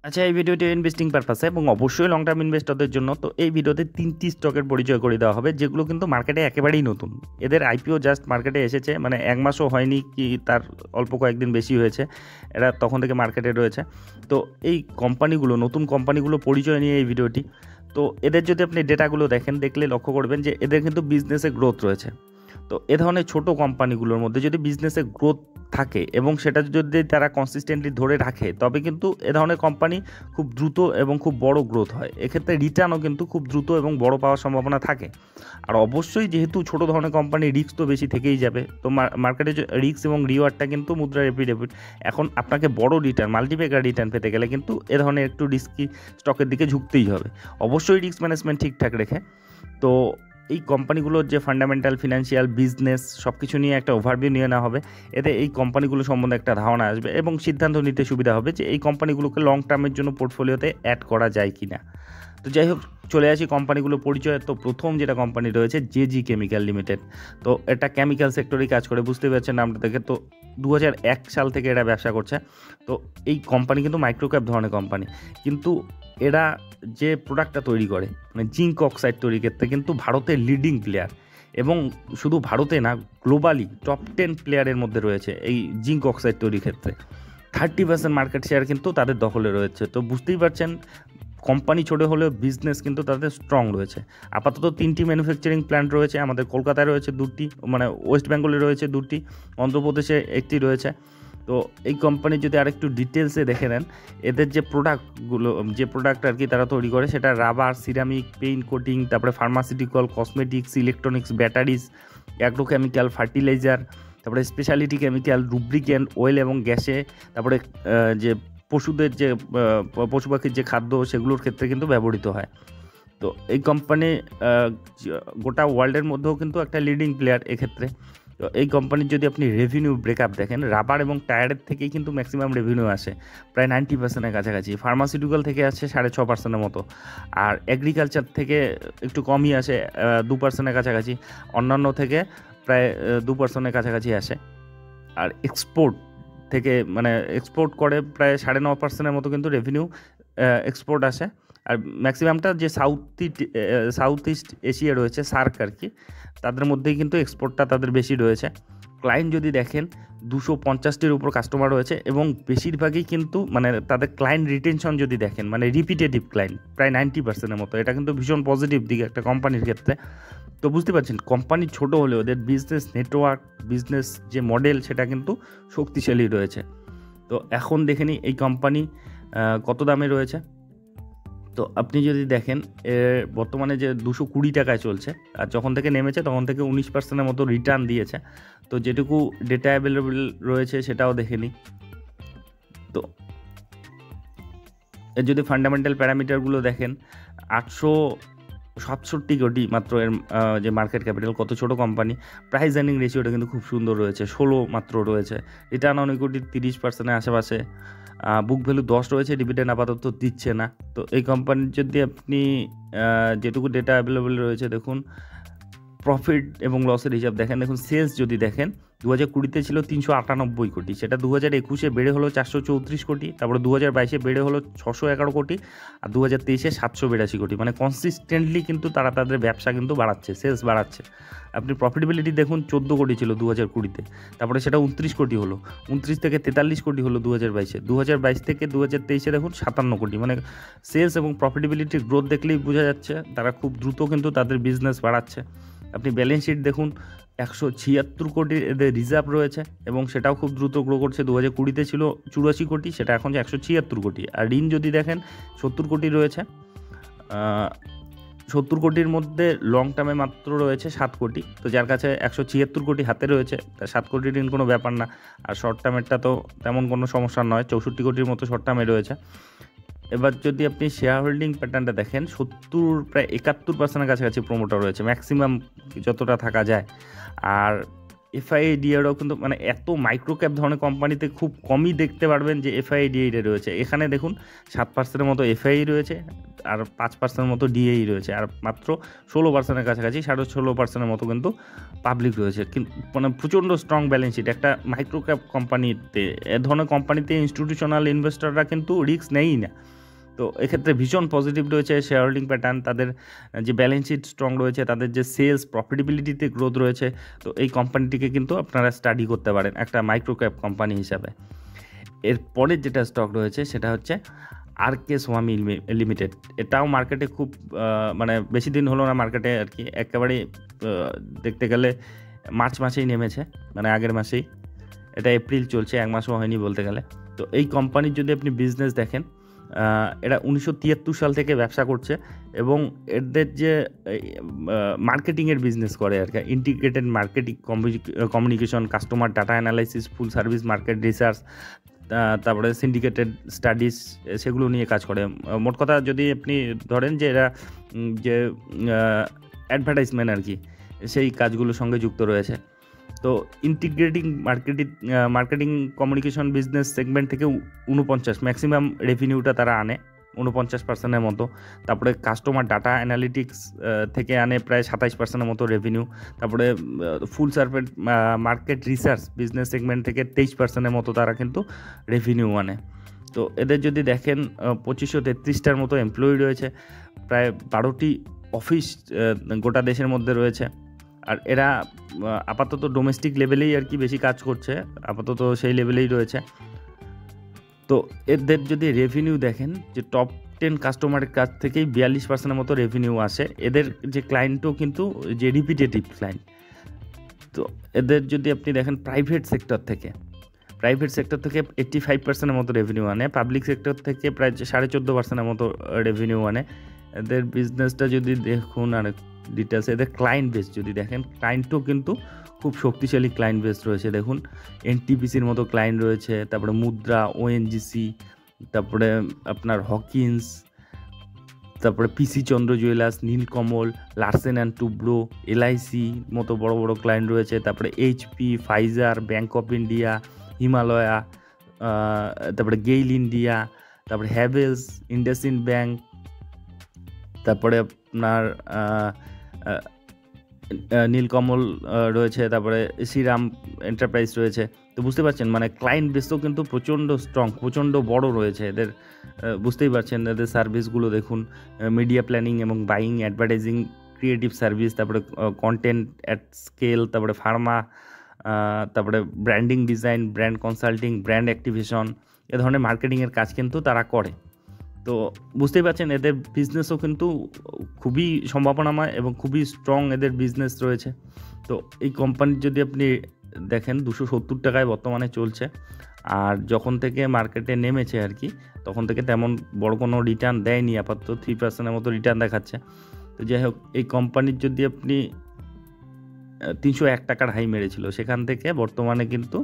আচ্ছা, এই ভিডিওটি ইনভেস্টিং পারপাসে এবং অবশ্যই লং টার্ম ইনভেস্টরদের জন্য। তো এই ভিডিওতে ৩টি স্টকের পরিচয় করে দেওয়া হবে, যেগুলো কিন্তু মার্কেটে একেবারেই নতুন। এদের আইপিও জাস্ট মার্কেটে এসেছে, মানে ১ মাসও হয়নি, কি তার অল্প কয়েকদিন বেশি হয়েছে। এরা তখন থেকে মার্কেটে রয়েছে। তো এই কোম্পানিগুলো, নতুন কোম্পানিগুলো পরিচয় নিয়ে এই ভিডিওটি। তো এদের যদি আপনি ডেটাগুলো দেখেন, দেখলে লক্ষ্য করবেন যে এদের কিন্তু বিজনেসে গ্রোথ রয়েছে। তো এ ধরনের ছোট কোম্পানিগুলোর মধ্যে যদি বিজনেসে গ্রোথ থাকে এবং সেটা যদি তারা কনসিস্টেন্টলি ধরে রাখে, তবে কিন্তু এ ধরনের কোম্পানি খুব দ্রুত এবং খুব বড় গ্রোথ হয়। এক্ষেত্রে রিটার্নও কিন্তু খুব দ্রুত এবং বড় পাওয়ার সম্ভাবনা থাকে। আর অবশ্যই যেহেতু ছোট ধরনের কোম্পানি, রিস্ক তো বেশি থেকেই যাবে। তো মার্কেটে রিস্ক এবং রিওয়ার্ডটা কিন্তু মুদ্রার এপিড। এখন আপনাকে বড় রিটার্ন, মাল্টিপ্যাকার রিটার্ন পেতে গেলে কিন্তু এ ধরনের একটু রিস্কি স্টকের দিকে ঝুঁকতেই হবে, অবশ্যই রিস্ক ম্যানেজমেন্ট ঠিকঠাক রেখে। তো এই কোম্পানিগুলোর যে ফান্ডামেন্টাল, ফিনান্সিয়াল, বিজনেস সব কিছু নিয়ে একটা ওভারভিউ নিয়ে নেওয়া হবে। এতে এই কোম্পানিগুলো সম্বন্ধে একটা ধারণা আসবে এবং সিদ্ধান্ত নিতে সুবিধা হবে যে এই কোম্পানিগুলোকে লং টার্মের জন্য পোর্টফোলিওতে অ্যাড করা যায় কি না। তো যাই হোক, চলে আসি কোম্পানিগুলো পরিচয়। তো প্রথম যেটা কোম্পানি রয়েছে, জেজি কেমিক্যাল লিমিটেড। তো এটা কেমিক্যাল সেক্টরেই কাজ করে, বুঝতে পারছেন নামটা দেখে। তো 2001 সাল থেকে এরা ব্যবসা করছে। তো এই কোম্পানি কিন্তু মাইক্রোক্যাপ ধরনের কোম্পানি, কিন্তু এরা যে প্রোডাক্টটা তৈরি করে, মানে জিঙ্ক অক্সাইড তৈরির ক্ষেত্রে কিন্তু ভারতের লিডিং প্লেয়ার। এবং শুধু ভারতে না, গ্লোবালি টপ 10 প্লেয়ারের মধ্যে রয়েছে এই জিঙ্ক অক্সাইড তৈরির ক্ষেত্রে। 30% মার্কেট শেয়ার কিন্তু তাদের দখলে রয়েছে। তো বুঝতেই পারছেন, কোম্পানি ছোট হলেও বিজনেস কিন্তু তাদের স্ট্রং রয়েছে। আপাতত 3টি ম্যানুফ্যাকচারিং প্ল্যান্ট রয়েছে। আমাদের কলকাতায় রয়েছে 2টি, মানে ওয়েস্ট বেঙ্গলে রয়েছে 2টি, অন্ধ্রপ্রদেশে 1টি রয়েছে। তো এই কোম্পানি যদি আরেকটু ডিটেলসে দেখে নেন, এদের যে প্রোডাক্টগুলো, যে প্রোডাক্ট আর কি তারা তৈরি করে, সেটা রাবার, সিরামিক, পেইন্ট কোটিং, তারপরে pharmaceutical, cosmetics, electronics, batteries, agrochemical, fertiliser, তারপরে স্পেশালিটি কেমিক্যাল, লুব্রিক্যান্ট, অয়েল এবং গ্যাসে, তারপরে যে পশুদের যে পশু পাখির যে খাদ্য, সেগুলোর ক্ষেত্রে কিন্তু ব্যবহৃত হয়। তো এই কোম্পানি গোটা ওয়ার্ল্ডের মধ্যেও কিন্তু একটা লিডিং প্লেয়ার এক্ষেত্রে। তো এই কোম্পানির যদি আপনি রেভিনিউ ব্রেকআপ দেখেন, রাবার এবং টায়ারের থেকেই কিন্তু ম্যাক্সিমাম রেভিনিউ আসে, প্রায় 90%-এর কাছাকাছি। ফার্মাসিউটিক্যাল থেকে আসে 6.5%-এর মতো, আর এগ্রিকালচার থেকে একটু কমই আসে, 2%-এর কাছাকাছি। অন্যান্য থেকে প্রায় 2%-এর কাছাকাছি আসে। আর এক্সপোর্ট থেকে, মানে এক্সপোর্ট করে প্রায় 9.5%-এর মতো কিন্তু রেভিনিউ এক্সপোর্ট আসে। আর ম্যাক্সিমামটা যে সাউথ ইস্ট এশিয়া রয়েছে, সার্ক আর কি, তাদের মধ্যেই কিন্তু এক্সপোর্টটা তাদের বেশি রয়েছে। ক্লায়েন্ট যদি দেখেন, 250-টির উপর কাস্টমার রয়েছে এবং বেশিরভাগই কিন্তু, মানে তাদের ক্লায়েন্ট রিটেনশন যদি দেখেন, মানে রিপিটেটিভ ক্লায়েন্ট প্রায় 90%-এর মতো। এটা কিন্তু ভীষণ পজিটিভ দিক একটা কোম্পানির ক্ষেত্রে। তো বুঝতে পারছেন, কোম্পানি ছোট হলেও ওদের বিজনেস নেটওয়ার্ক, বিজনেস যে মডেল, সেটা কিন্তু শক্তিশালী রয়েছে। তো এখন দেখে নিই এই কোম্পানি কত দামে রয়েছে। তো আপনি যদি দেখেন, বর্তমানে যে 220 টাকায় চলছে, আর যখন থেকে নেমেছে তখন থেকে 19%-এর মতো রিটার্ন দিয়েছে। তো যেটুকু ডেটা অ্যাভেলেবেল রয়েছে সেটাও দেখে নিই। তো এর যদি ফান্ডামেন্টাল প্যারামিটারগুলো দেখেন, 867 কোটি মাত্র এর যে মার্কেট ক্যাপিটাল, কত ছোট কোম্পানি। প্রাইস আর্নিং রেশিওটা কিন্তু খুব সুন্দর রয়েছে, 16 মাত্র রয়েছে। রিটার্ন অন ইকুইটি 30%-এর আশেপাশে। বুক ভ্যালু 10 রয়েছে, ডিভিডেন্ড আপাতত দিচ্ছে না। তো এই কোম্পানির যদি আপনি যেটুকু ডেটা অ্যাভেলেবেল রয়েছে দেখুন, প্রফিট এবং লসের হিসাব দেখেন, সেলস যদি দেখেন, 2020-তে ছিল 398 কোটি, সেটা 2021-এ বেড়ে হলো 434 কোটি, তারপরে 2022-এ বেড়ে হলো 611 কোটি, আর 2023-এ 782 কোটি। মানে কনসিস্টেন্টলি কিন্তু তারা তাদের ব্যবসা কিন্তু বাড়াচ্ছে, সেলস বাড়াচ্ছে। আপনি প্রফিটেবিলিটি দেখুন, 14 কোটি ছিল 2020-তে, তারপরে সেটা 29 কোটি হলো, 29 থেকে 43 কোটি হলো 2022-এ, 2022 থেকে 2023-এ দেখুন 57 কোটি। মানে সেলস এবং প্রফিটেবিলিটির গ্রোথ দেখলেই বোঝা যাচ্ছে তারা খুব দ্রুত কিন্তু তাদের বিজনেস বাড়াচ্ছে। আপনি ব্যালেন্স শিট দেখুন, 176 কোটির এদের রিজার্ভ রয়েছে এবং সেটাও খুব দ্রুত গ্রো করছে। 2020-তে ছিল 84 কোটি, সেটা এখন 176 কোটি। আর ঋণ যদি দেখেন, 70 কোটি রয়েছে। 70 কোটির মধ্যে লং টার্মে মাত্র রয়েছে 7 কোটি। তো যার কাছে 176 কোটি হাতে রয়েছে, তা 7 কোটি ঋণ কোনো ব্যাপার না। আর শর্ট টার্মেরটা তো তেমন কোনো সমস্যা নয়, 64 কোটির মতো শর্ট টার্মে রয়েছে। এবার যদি আপনি শেয়ার হোল্ডিং প্যাটার্নটা দেখেন, প্রায় 71%-এর কাছাকাছি প্রমোটার রয়েছে, ম্যাক্সিমাম যতটা থাকা যায়। আর এফআইডিআরও কিন্তু মানে এত মাইক্রো ক্যাপ ধরনের কোম্পানিতে খুব কমই দেখতে পারবেন যে এফআইডিআইটা রয়েছে। এখানে দেখুন 7% মতো এফআই রয়েছে আর 5% মতো ডিএই রয়েছে, আর মাত্র 16% কাছাকাছি 16.5% মতো কিন্তু পাবলিক রয়েছে। কিন্তু মানে প্রচণ্ড স্ট্রং ব্যালেন্স শিট একটা মাইক্রো ক্যাপ কোম্পানিতে। এ ধরনের কোম্পানিতে ইনস্টিটিউশনাল ইনভেস্টররা কিন্তু রিস্ক নেয়ই না। তো এক্ষেত্রে ভীষণ পজিটিভ রয়েছে শেয়ার হোল্ডিং প্যাটার্ন, তাদের যে ব্যালেন্স শিট স্ট্রং রয়েছে, তাদের যে সেলস প্রফিটেবিলিটিতে গ্রোথ রয়েছে। তো এই কোম্পানিটিকে কিন্তু আপনারা স্টাডি করতে পারেন একটা মাইক্রো ক্যাপ কোম্পানি হিসাবে। এরপরের যেটা স্টক রয়েছে সেটা হচ্ছে আরকে সোয়ামি লিমিটেড। এটাও মার্কেটে খুব মানে বেশি দিন হলো না মার্কেটে আর কি, একেবারে দেখতে গেলে মার্চ মাসেই নেমেছে, মানে আগের মাসেই। এটা এপ্রিল চলছে, 1 মাসও হয়নি বলতে গেলে। তো এই কোম্পানির যদি আপনি বিজনেস দেখেন, এরা 1973 সাল থেকে ব্যবসা করছে এবং এদের যে মার্কেটিংয়ের বিজনেস করে আর কি, integrated marketing, communication, customer data analysis, ফুল সার্ভিস মার্কেট রিসার্চ, তারপরে সিন্ডিকেটেড স্টাডিজ, সেগুলো নিয়ে কাজ করে। মোট কথা যদি আপনি ধরেন যে এরা যে অ্যাডভার্টাইজমেন্ট আর কি, সেই কাজগুলোর সঙ্গে যুক্ত রয়েছে। তো integrating marketing communication business segment থেকে 49 ম্যাক্সিমাম রেভিনিউটা তারা আনে 49%-এর মতো। তারপরে কাস্টমার ডাটা অ্যানালিটিক্স থেকে আনে প্রায় 27%-এর মতো রেভিনিউ। তারপরে ফুল service market research business segment থেকে 23%-এর মতো তারা কিন্তু রেভিনিউ আনে। তো এদের যদি দেখেন 2533টার মতো এমপ্লয়ি রয়েছে, প্রায় 12টি অফিস গোটা দেশের মধ্যে রয়েছে। আর এরা আপাতত ডোমেস্টিক লেভেলেই আর কি বেশি কাজ করছে, আপাতত সেই লেভেলেই রয়েছে। তো এদের যদি রেভিনিউ দেখেন, যে টপ 10 কাস্টমারের কাছ থেকেই 42%-এর মতো রেভিনিউ আসে। এদের যে ক্লায়েন্টও কিন্তু যে রিপিটেটিভ ক্লায়েন্ট। তো এদের যদি আপনি দেখেন প্রাইভেট সেক্টর থেকে 85%-এর মতো রেভিনিউ আনে, পাবলিক সেক্টর থেকে প্রায় 14.5%-এর মতো রেভিনিউ আনে। এদের বিজনেসটা যদি দেখুন আর ডিটেলস, এদের ক্লায়েন্ট বেস যদি দেখেন, ক্লায়েন্টও কিন্তু খুব শক্তিশালী ক্লায়েন্ট বেস রয়েছে। দেখুন এনটিপিসির মতো ক্লায়েন্ট রয়েছে, তারপরে মুদ্রা, ওএনজিসি, তারপরে আপনার হকিন্স, তারপরে P C Chandra jewellers, Neelkamal, Larsen and Toubro, LIC মতো বড় বড় ক্লায়েন্ট রয়েছে। তারপরে HP, Pfizer, Bank of India, Himalaya, তারপরে গেইল ইন্ডিয়া, তারপরে হ্যাভেলস, ইন্ডাসইন্ড ব্যাঙ্ক, তারপরে আপনার নীলকমল রয়েছে, তারপরে শ্রীরাম এন্টারপ্রাইজ রয়েছে। তো বুঝতে পারছেন মানে ক্লায়েন্ট বেসও কিন্তু প্রচণ্ড স্ট্রং, প্রচণ্ড বড় রয়েছে এদের। বুঝতেই পারছেন এদের সার্ভিসগুলো দেখুন, মিডিয়া প্ল্যানিং এবং বাইং, অ্যাডভার্টাইজিং, ক্রিয়েটিভ সার্ভিস, তারপরে কন্টেন্ট অ্যাট স্কেল, তারপরে ফার্মা, তারপরে branding design, brand consulting, brand activation, এ ধরনের মার্কেটিংয়ের কাজ কিন্তু তারা করে। তো বুঝতেই পারছেন এদের বিজনেসও কিন্তু খুবই সম্ভাবনাময় এবং খুবই স্ট্রং এদের বিজনেস রয়েছে। তো এই কোম্পানির যদি আপনি দেখেন 270 টাকায় বর্তমানে চলছে, আর যখন থেকে মার্কেটে নেমেছে আর কি, তখন থেকে তেমন বড় কোনো রিটার্ন দেয়নি, আপাতত 3%-এর মতো রিটার্ন দেখাচ্ছে। তো যাই হোক, এই কোম্পানির যদি আপনি 301 টাকার হাই মেরেছিল, সেখান থেকে বর্তমানে কিন্তু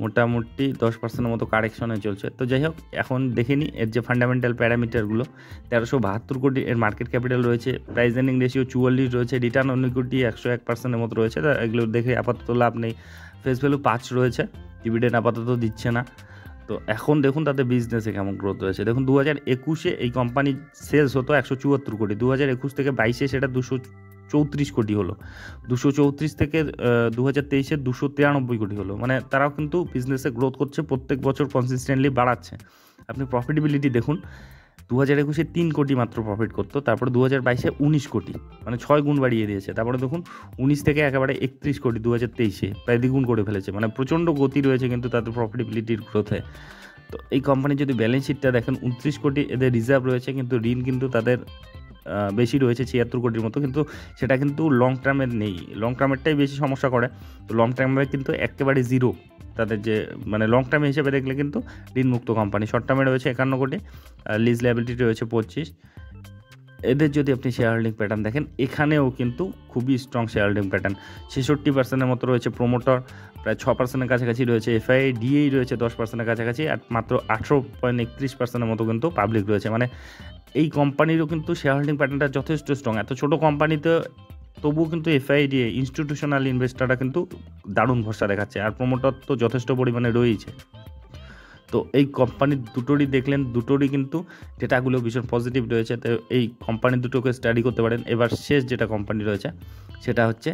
মোটামুটি 10%-এর মতো কারেকশনে চলছে। তো যাই হোক, এখন দেখে নিই এর যে ফান্ডামেন্টাল প্যারামিটারগুলো। 1372 কোটি এর মার্কেট ক্যাপিটাল রয়েছে, প্রাইস আর্নিং রেশিও 44 রয়েছে, রিটার্ন অন ইকুইটি 101%-এর মতো রয়েছে। এগুলো দেখে আপাতত লাভ নেই। ফেস ভ্যালু 5 রয়েছে, ডিভিডেন্ড আপাতত দিচ্ছে না। তো এখন দেখুন তাদের বিজনেসে কেমন গ্রোথ রয়েছে। দেখুন 2021-এ এই কোম্পানির সেলস হতো 174 কোটি, 2021 থেকে 22-এ সেটা 234 কোটি হলো, 234 থেকে 2023-এ 293 কোটি হলো। মানে তারাও কিন্তু বিজনেসে গ্রোথ করছে, প্রত্যেক বছর কনসিস্টেন্টলি বাড়াচ্ছে। আপনি প্রফিটেবিলিটি দেখুন, 2021-এ 3 কোটি মাত্র প্রফিট করতো, তারপরে 2022-এ 19 কোটি, মানে 6 গুণ বাড়িয়ে দিয়েছে। তারপরে দেখুন 19 থেকে একেবারে 31 কোটি 2023-এ, প্রায় দ্বিগুণ করে ফেলেছে। মানে প্রচণ্ড গতি রয়েছে কিন্তু তাদের প্রফিটেবিলিটির গ্রোথে। তো এই কোম্পানির যদি ব্যালেন্স শিটটা দেখেন, 29 কোটি এদের রিজার্ভ রয়েছে, কিন্তু ঋণ কিন্তু তাদের বেশি রয়েছে 76 কোটির মতো, কিন্তু সেটা কিন্তু লং টার্মের নেই, লং টার্মেরটাই বেশি সমস্যা করে। তো লং টার্মে কিন্তু একেবারে জিরো তাদের, যে মানে লং টার্মে হিসেবে দেখলে কিন্তু ঋণমুক্ত কোম্পানি। শর্ট টার্মে রয়েছে 51 কোটি, লিজ লায়াবিলিটি রয়েছে 25। এদের যদি আপনি শেয়ার হোল্ডিং প্যাটার্ন দেখেন, এখানেও কিন্তু খুবই স্ট্রং শেয়ার হোল্ডিং প্যাটার্ন। 66%-এর মতো রয়েছে প্রোমোটর, প্রায় 6%-এর কাছাকাছি রয়েছে এফআই, ডিএই রয়েছে 10%-এর কাছাকাছি, আর মাত্র 18.31%-এর মতো কিন্তু পাবলিক রয়েছে। মানে এই কোম্পানিরও কিন্তু শেয়ার হোল্ডিং প্যাটার্নটা যথেষ্ট স্ট্রং। এত ছোটো কোম্পানিতে তবুও কিন্তু এফআইডি ইনস্টিটিউশনাল ইনভেস্টররা কিন্তু দারুণ ভরসা দেখাচ্ছে, আর প্রমোটার তো যথেষ্ট পরিমাণে রয়েছে। তো এই কোম্পানির দুটোরই দেখলেন, দুটোরই কিন্তু ডেটাগুলো ভীষণ পজিটিভ রয়েছে। তো এই কোম্পানি দুটোকে স্টাডি করতে পারেন। এবার শেষ যেটা কোম্পানি রয়েছে সেটা হচ্ছে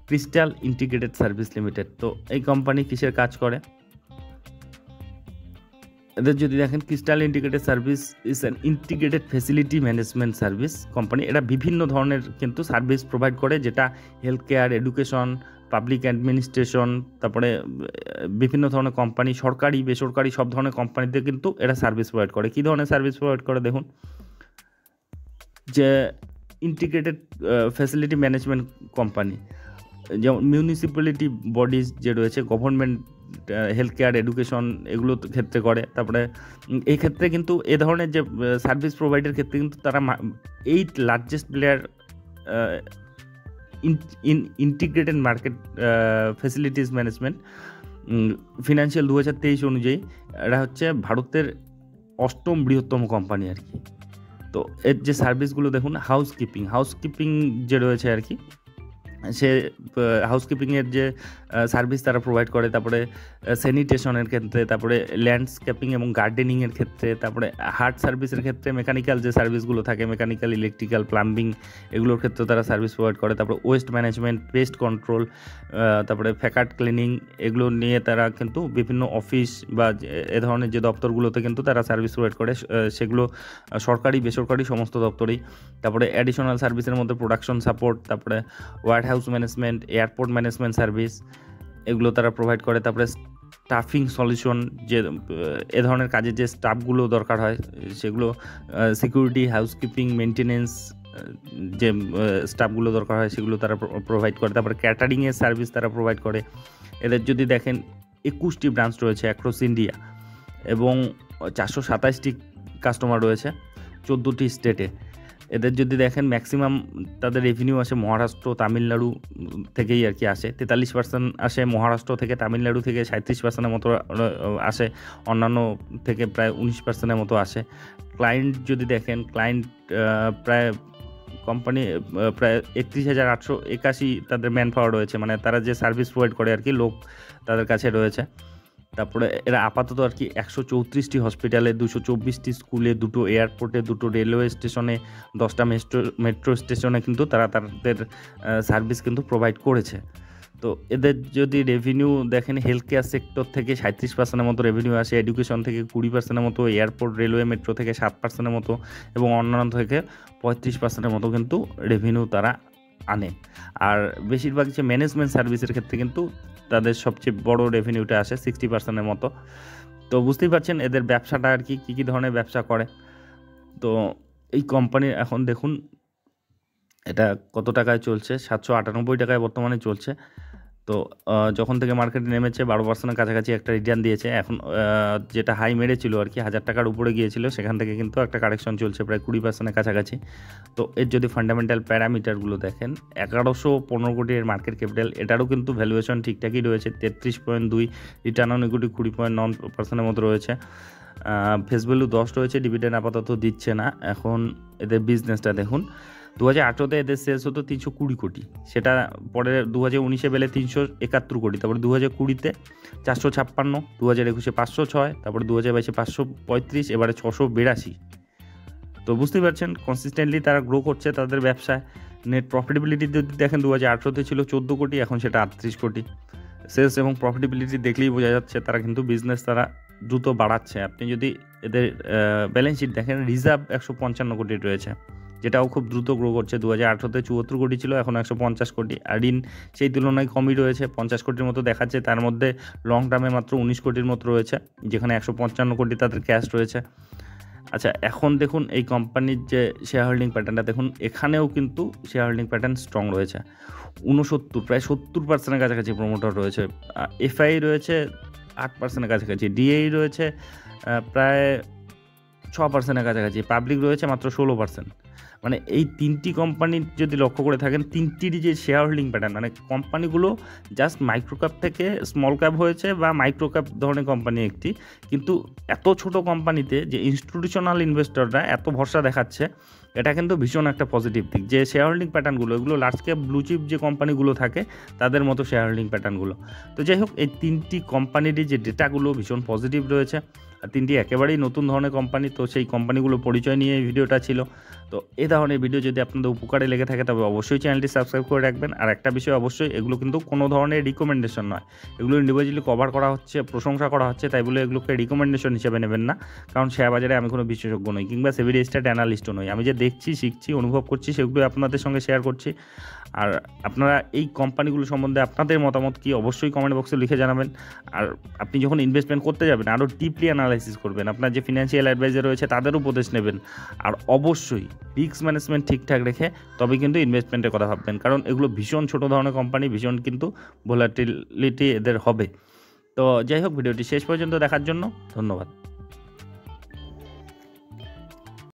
ক্রিস্টাল ইন্টিগ্রেটেড সার্ভিস লিমিটেড। তো এই কোম্পানি কিসের কাজ করে? এদের যদি দেখেন, crystal integrated service is an integrated facility management service company. এটা বিভিন্ন ধরনের কিন্তু সার্ভিস প্রোভাইড করে, যেটা health care, education, public administration, তারপরে বিভিন্ন ধরনের কোম্পানি, সরকারি বেসরকারি সব ধরনের কোম্পানিতে কিন্তু এরা সার্ভিস প্রোভাইড করে। কী ধরনের সার্ভিস প্রোভাইড করে দেখুন, যে ইন্টিগ্রেটেড ফ্যাসিলিটি ম্যানেজমেন্ট কোম্পানি, যেমন মিউনিসিপ্যালিটি বডিজ যে রয়েছে, গভর্নমেন্ট, হেলথ কেয়ার, এডুকেশন, এগুলো ক্ষেত্রে করে। তারপরে এই ক্ষেত্রে কিন্তু এ ধরনের যে সার্ভিস প্রোভাইডের ক্ষেত্রে কিন্তু তারা 8 largest player integrated market facilities management financial 2023 অনুযায়ী এরা হচ্ছে ভারতের 8ম বৃহত্তম কোম্পানি আর কি। তো এর যে সার্ভিসগুলো দেখুন, হাউসকিপিং যে রয়েছে আর কি, সে হাউসকিপিংয়ের যে সার্ভিস তারা প্রোভাইড করে, তারপরে স্যানিটেশনের ক্ষেত্রে, তারপরে ল্যান্ডস্কেপিং এবং গার্ডেনিংয়ের ক্ষেত্রে, তারপরে হার্ট সার্ভিসের ক্ষেত্রে মেকানিক্যাল যে সার্ভিসগুলো থাকে, মেকানিক্যাল, ইলেকট্রিক্যাল, প্লাম্বিং, এগুলোর ক্ষেত্রেও তারা সার্ভিস প্রোভাইড করে। তারপরে ওয়েস্ট ম্যানেজমেন্ট, পেস্ট কন্ট্রোল, তারপরে ফ্যাকাট ক্লিনিং, এগুলো নিয়ে তারা কিন্তু বিভিন্ন অফিস বা এ ধরনের যে দপ্তরগুলোতে কিন্তু তারা সার্ভিস প্রোভাইড করে, সেগুলো সরকারি বেসরকারি সমস্ত দপ্তরেই। তারপরে অ্যাডিশনাল সার্ভিসের মধ্যে প্রোডাকশন সাপোর্ট, তারপরে warehouse management, airport management service, এগুলো তারা প্রোভাইড করে। তারপরে স্টাফিং সলিউশন, যে এ ধরনের কাজে যে স্টাফগুলো দরকার হয় সেগুলো, সিকিউরিটি, হাউসকিপিং, মেনটেনেন্স, যে স্টাফগুলো দরকার হয় সেগুলো তারা প্রোভাইড করে। তারপরে ক্যাটারিংয়ের সার্ভিস তারা প্রোভাইড করে। এদের যদি দেখেন, 21টি ব্রাঞ্চ রয়েছে অ্যাক্রস ইন্ডিয়া এবং 427টি কাস্টমার রয়েছে 14টি স্টেটে। এদের যদি দেখেন, ম্যাক্সিমাম তাদের রেভিনিউ আসে মহারাষ্ট্র, তামিলনাড়ু থেকেই আর কি আসে। 43% আসে মহারাষ্ট্র থেকে, তামিলনাড়ু থেকে 37%-এর মতো আসে, অন্যান্য থেকে প্রায় 19%-এর মতো আসে। ক্লায়েন্ট যদি দেখেন, ক্লায়েন্ট প্রায় কোম্পানি প্রায় 31,881 তাদের ম্যান পাওয়ার রয়েছে, মানে তারা যে সার্ভিস প্রোভাইড করে আর কি, লোক তাদের কাছে রয়েছে। তারপরে এরা আপাতত আর কি 134টি হসপিটালে, 224টি স্কুলে, 2টো এয়ারপোর্টে, 2টো রেলওয়ে স্টেশনে, 10টা মেট্রো স্টেশনে কিন্তু তারা তাদের সার্ভিস কিন্তু প্রোভাইড করেছে। তো এদের যদি রেভিনিউ দেখেন, হেলথ কেয়ার সেক্টর থেকে 37%-এর মতো রেভিনিউ আসে, এডুকেশন থেকে 20%-এর মতো, এয়ারপোর্ট, রেলওয়ে, মেট্রো থেকে 7%-এর মতো, এবং অন্যান্য থেকে 35%-এর মতো কিন্তু রেভিনিউ তারা আনে। আর বেশিরভাগ যে ম্যানেজমেন্ট সার্ভিসের ক্ষেত্রে কিন্তু তাদের সবচেয়ে বড় রেভিনিউটা আসে 60%-এর মতো। তো বুঝতেই পারছেন এদের ব্যবসাটা আর কি, কী ধরনের ব্যবসা করে। তো এই কোম্পানির এখন দেখুন এটা কত টাকায় চলছে, 798 টাকায় বর্তমানে চলছে। তো যখন থেকে মার্কেটে নেমেছে 12%-এর কাছাকাছি একটা রিটার্ন দিয়েছে। এখন যেটা হাই মেরেছিল আর কি, 1000 টাকার উপরে গিয়েছিল, সেখান থেকে কিন্তু একটা কারেকশন চলছে প্রায় 20%-এর কাছাকাছি। তো এর যদি ফান্ডামেন্টাল প্যারামিটারগুলো দেখেন, 1115 কোটির মার্কেট ক্যাপিটাল, এটারও কিন্তু ভ্যালুয়েশন ঠিকঠাকই রয়েছে, 33.2, রিটার্ন অন ইকুইটি 20.9%-এর মতো রয়েছে। ফেস ভ্যালু 10 রয়েছে, ডিভিডেন্ড আপাতত দিচ্ছে না। এখন এদের বিজনেসটা দেখুন, 2018-তে এদের সেলস হতো 320 কোটি, সেটা পরে 2019-এ বেলে 371 কোটি, তারপরে 2020-তে 456, 2021-এ 506, তারপরে 2022-এ 535, এবারে 682। তো বুঝতেই পারছেন কনসিস্টেন্টলি তারা গ্রো করছে তাদের ব্যবসায়। নেট প্রফিটেবিলিটি যদি দেখেন, 2018-তে ছিল 14 কোটি, এখন সেটা 38 কোটি। সেলস এবং প্রফিটেবিলিটি দেখলেই বোঝা যাচ্ছে তারা কিন্তু বিজনেস তারা দ্রুত বাড়াচ্ছে। আপনি যদি এদের ব্যালেন্স শিট দেখেন, রিজার্ভ 155 কোটি রয়েছে, যেটাও খুব দ্রুত গ্রো করছে। 2018-তে 74 কোটি ছিল, এখন 150 কোটি। আর ঋণ সেই তুলনায় কমই রয়েছে, 50 কোটির মতো দেখাচ্ছে। তার মধ্যে লং টার্মে মাত্র 19 কোটির মতো রয়েছে, যেখানে 155 কোটি তাদের ক্যাশ রয়েছে। আচ্ছা, এখন দেখুন এই কোম্পানির যে শেয়ার হোল্ডিং প্যাটার্নটা দেখুন, এখানেও কিন্তু শেয়ার হোল্ডিং প্যাটার্ন স্ট্রং রয়েছে। 69, প্রায় 70%-এর কাছাকাছি প্রমোটার রয়েছে। এফআই রয়েছে 8%-এর কাছাকাছি, ডিএই রয়েছে প্রায় 6%-এর কাছাকাছি, পাবলিক রয়েছে মাত্র 16%। মানে এই 3টি কোম্পানির যদি লক্ষ্য করে থাকেন, 3টিরই যে শেয়ার হোল্ডিং প্যাটার্ন, মানে কোম্পানিগুলো জাস্ট মাইক্রো ক্যাপ থেকে স্মল ক্যাপ হয়েছে বা মাইক্রো ক্যাপ ধরনের কোম্পানি একটি, কিন্তু এত ছোট কোম্পানিতে যে ইনস্টিটিউশনাল ইনভেস্টররা এত ভরসা দেখাচ্ছে, এটা কিন্তু ভীষণ একটা পজিটিভ দিক। যে শেয়ার হোল্ডিং প্যাটার্নগুলো, এগুলো লার্জ ক্যাপ ব্লু চিপ যে কোম্পানিগুলো থাকে তাদের মতো শেয়ার হোল্ডিং প্যাটার্নগুলো। তো যাই হোক, এই 3টি কোম্পানিরই যে ডেটাগুলো ভীষণ পজিটিভ রয়েছে, আর 3টি একেবারেই নতুন ধরনের কোম্পানি। তো সেই কোম্পানিগুলো পরিচয় নিয়ে এই ভিডিওটা ছিল। তো এই ধরনের ভিডিও যদি আপনাদের উপকারে লেগে থাকে তবে অবশ্যই চ্যানেলটি সাবস্ক্রাইব করে রাখবেন। আর একটা বিষয় অবশ্যই, এগুলো কিন্তু কোনো ধরনের রিকমেন্ডেশন নয়, এগুলো ইন্ডিভিজুয়ালি কভার করা হচ্ছে, প্রশংসা করা হচ্ছে, তাই বলে এগুলোকে রিকমেন্ডেশন হিসেবে নেবেন না। কারণ শেয়ার বাজারে আমি কোনো বিশেষজ্ঞ নই, কিংবা সেবি রেজিস্টার্ড অ্যানালিস্টও নই। আমি যে দেখছি, শিখছি, অনুভব করছি, সেগুলো আপনাদের সঙ্গে শেয়ার করছি। আর আপনারা এই কোম্পানিগুলো সম্বন্ধে আপনাদের মতামত কি অবশ্যই কমেন্ট বক্সে লিখে জানাবেন। আর আপনি যখন ইনভেস্টমেন্ট করতে যাবেন আরও ডিপলি অ্যানালাইসিস করবেন, আপনার যে ফিনান্সিয়াল অ্যাডভাইজার রয়েছে তাদের উপদেশ নেবেন। আর অবশ্যই রিস্ক ম্যানেজমেন্ট ঠিকঠাক রেখে তবে কিন্তু ইনভেস্টমেন্টের কথা ভাববেন, কারণ এগুলো ভীষণ ছোটো ধরনের কোম্পানি, ভীষণ কিন্তু ভোলাটিলিটি এদের হবে। তো যাই হোক, ভিডিওটি শেষ পর্যন্ত দেখার জন্য ধন্যবাদ।